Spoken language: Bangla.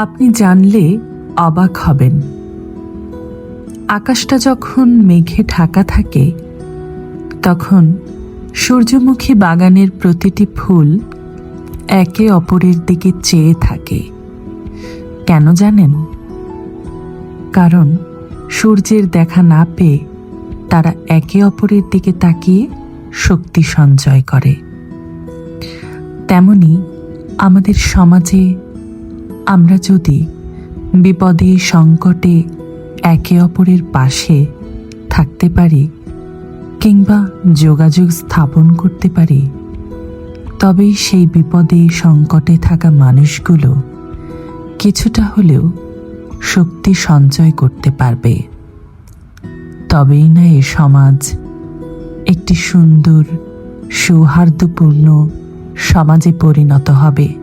আপনি জানলে অবাক হবেন, আকাশটা যখন মেঘে ঢাকা থাকে তখন সূর্যমুখী বাগানের প্রতিটি ফুল একে অপরের দিকে চেয়ে থাকে। কেন জানেন? কারণ সূর্যের দেখা না পেয়ে তারা একে অপরের দিকে তাকিয়ে শক্তি সঞ্চয় করে। তেমনি আমাদের সমাজে আমরা যদি বিপদে সংকটে একে অপরের পাশে থাকতে পারি কিংবা যোগাযোগ স্থাপন করতে পারি, তবেই সেই বিপদে সংকটে থাকা মানুষগুলো কিছুটা হলেও শক্তি সঞ্চয় করতে পারবে। তবেই না এ সমাজ একটি সুন্দর সৌহার্দ্যপূর্ণ সমাজে পরিণত হবে।